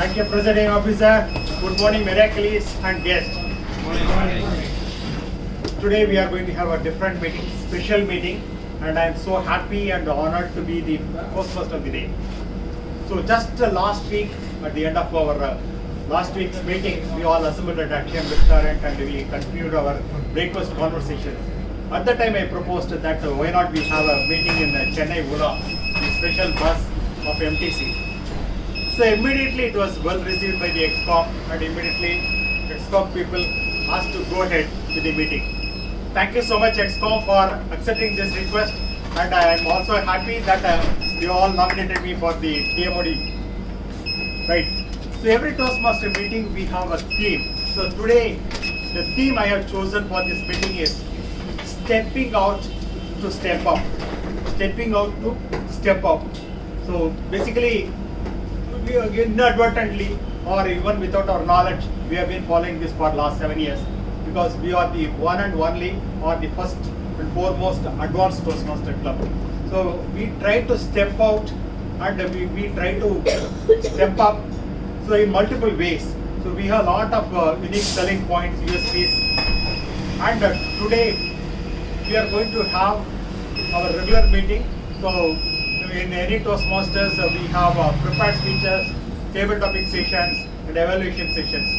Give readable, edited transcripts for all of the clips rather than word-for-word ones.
Thank you, Presiding Officer. Good morning, Meraki and guests. Today we are going to have a different meeting, special meeting, and I am so happy and honored to be the host of the day. So just last week, at the end of our last week's meeting, we all assembled at Action Restaurant and we continued our breakfast conversation. At the time I proposed that why not we have a meeting in Chennai Ula, the special bus of MTC. So immediately it was well received by the EXCOM and immediately EXCOM people asked to go ahead with the meeting. Thank you so much EXCOM for accepting this request, and I am also happy that you all nominated me for the TMOD. Right. So every Toastmaster meeting we have a theme. So today the theme I have chosen for this meeting is stepping out to step up. Stepping out to step up. So basically, we inadvertently or even without our knowledge, we have been following this for last 7 years because we are the one and only or the first and foremost advanced Toastmaster club. So we try to step out and we try to step up. So in multiple ways. So we have a lot of unique selling points, USPs, and today we are going to have our regular meeting. So in any Toastmasters, we have prepared speeches, table topic sessions, and evaluation sessions.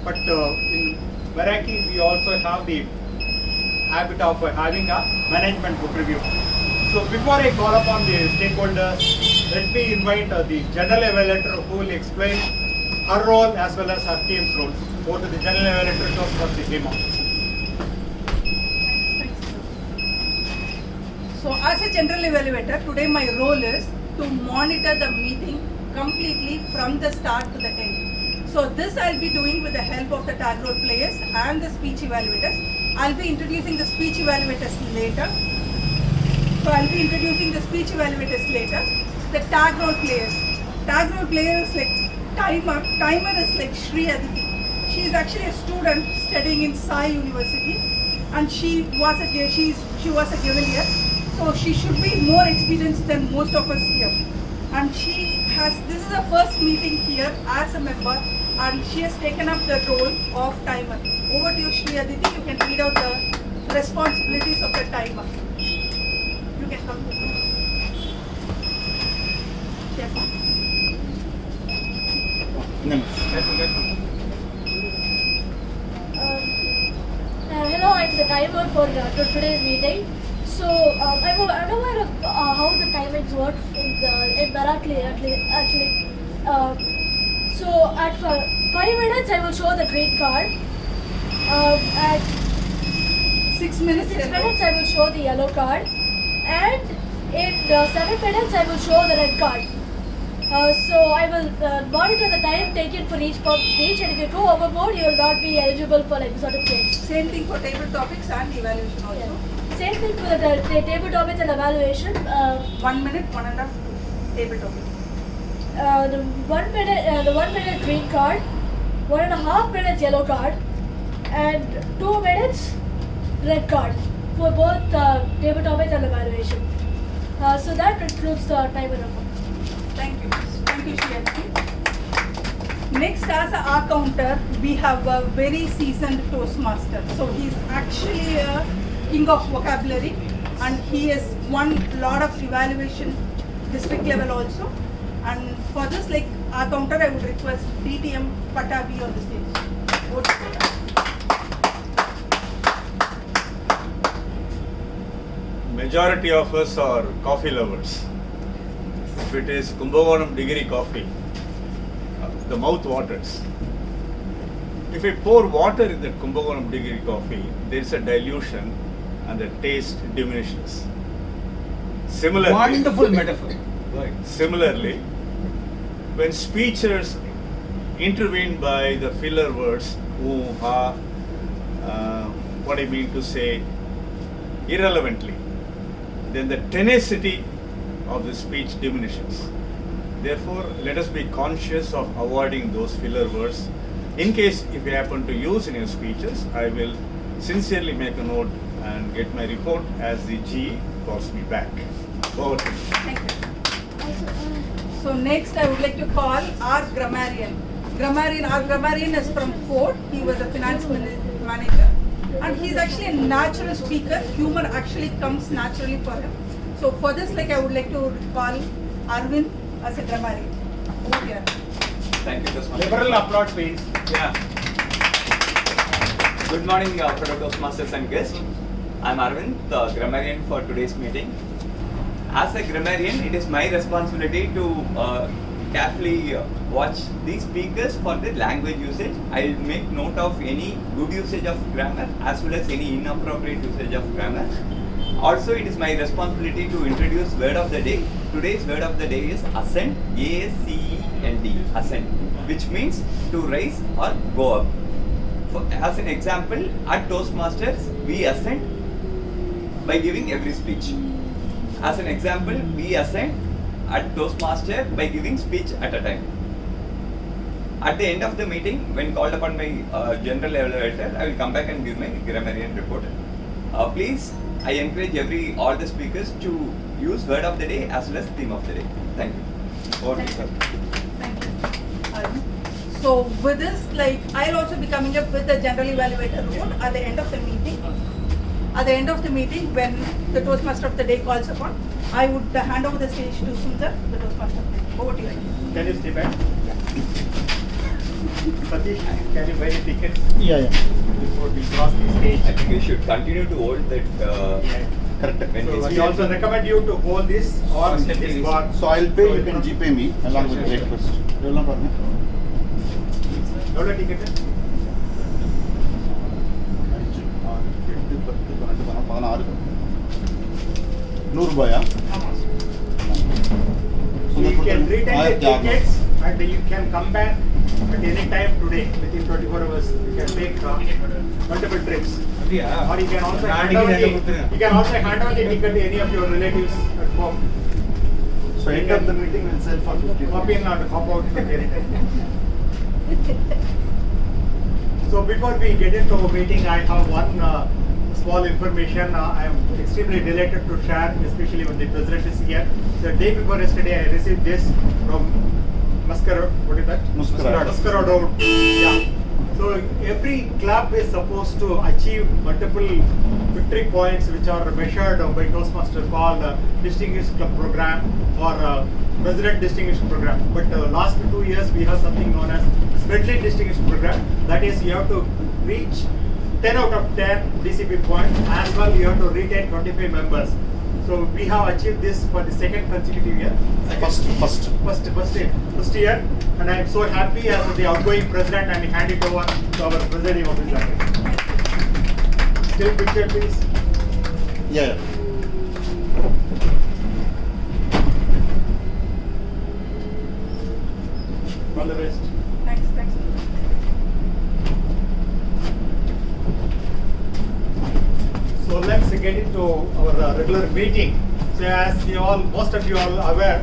But in Meraki, we also have the habit of having a management book review. So before I call upon the stakeholders, let me invite the general evaluator who will explain her role as well as her team's role. Over to the general evaluator Toastmaster Hema. So as a general evaluator, today my role is to monitor the meeting completely from the start to the end. So this I'll be doing with the help of the tag role players and the speech evaluators. I'll be introducing the speech evaluators later. The tag role players. Tag role players like timer is like Shri Aditi. She is actually a student studying in Sai University, and she was a Cavalier. So she should be more experienced than most of us here. And this is her first meeting here as a member, and she has taken up the role of timer. Over to you, Shri Aditi. You can read out the responsibilities of the timer. You can come. Hello, I'm the timer for today's meeting. So I'm unaware of how the timings work in Meraki actually. So at 5 minutes I will show the green card. At 6 minutes I will show the yellow card, and in 7 minutes I will show the red card. So I will monitor the time taken for each speech, and if you go overboard, you will not be eligible for like certificates. Same thing for table topics and evaluation also. Yeah. Same thing for the table topics and evaluation. 1 minute, 1.5 table topics. The 1 minute green card, 1.5 minutes yellow card, and 2 minutes red card for both table topics and evaluation. So that concludes the timer number. Thank you, Shri. Next, as our counter, we have a very seasoned Toastmaster. So he's actually a king of vocabulary, and he has won a lot of evaluation district level also. And for this, like our counter, I would request DTM Patabi on the stage. Vote for that. Majority of us are coffee lovers. If it is Kumbakonam degree coffee, the mouth waters. If we pour water in that Kumbakonam degree coffee, there is a dilution and the taste diminishes. Similarly, Wonderful metaphor. right, similarly, when speechers intervene by the filler words, what I mean to say, irrelevantly, then the tenacity of the speech diminishes. Therefore, let us be conscious of avoiding those filler words. In case if we happen to use in your speeches, I will sincerely make a note and get my report as the GE calls me back. Over to you. Thank you. So next I would like to call our grammarian. Our grammarian is from Ford. He was a finance manager. And he's actually a natural speaker. Humor actually comes naturally for him. So for this, I would like to call Arvind as a grammarian. Over here. Thank you, Toastmasters. Liberal applause, please. Yeah. Good morning, fellow Toastmasters and guests. I'm Arvind, the grammarian for today's meeting. As a grammarian, it is my responsibility to carefully watch these speakers for their language usage. I'll make note of any good usage of grammar as well as any inappropriate usage of grammar. Also, it is my responsibility to introduce word of the day. Today's word of the day is ascend, A-C-E-N-D, ascend, which means to rise or go up. As an example, at Toastmasters, we ascend by giving every speech. As an example, we ascend at Toastmaster by giving speech at a time. At the end of the meeting, when called upon by general evaluator, I will come back and give my grammarian report. Please, I encourage all the speakers to use word of the day as well as theme of the day. Thank you. Over to you, sir. Thank you. So with this, I'll also be coming up with the general evaluator role at the end of the meeting. At the end of the meeting, when the Toastmaster of the day calls upon, I would hand over the stage to Sundar, the Toastmaster of the day. Over to you. Can you stay back? Satish, can you buy the tickets? Yeah. Before we cross the stage. I think we should continue to hold that. Correct. When So this we also recommend you to hold this or this bar. So I'll pay, you can GPay me along with breakfast. எவ்வளவு பாருங்க? எவ்வளவு ticket? 16 100 ரூபாயா? So you can retain the tickets and you can come back at any time today within 24 hours. You can take multiple trips. Or you can also hand over the ticket to any of your relatives at home. So end of the meeting will sell for 50. Hop in or hop out at any time. So before we get into our meeting, I have one small information. I am extremely delighted to share, especially when the president is here. The day before yesterday, I received this from Muscarado. Yeah. So every club is supposed to achieve multiple victory points, which are measured by Toastmaster called Distinguished Club Program or President Distinguished Program. But last 2 years, we have something known as Spreadly Distinguished Program. That is, you have to reach 10 out of 10 DCP points, as well you have to retain 25 members. So we have achieved this for the second consecutive year. First year, and I am so happy as the outgoing president, and hand it over to our presiding officer. Still picture, please. Yeah. All the best. Thanks. So let's get into our regular meeting. So as most of you all aware,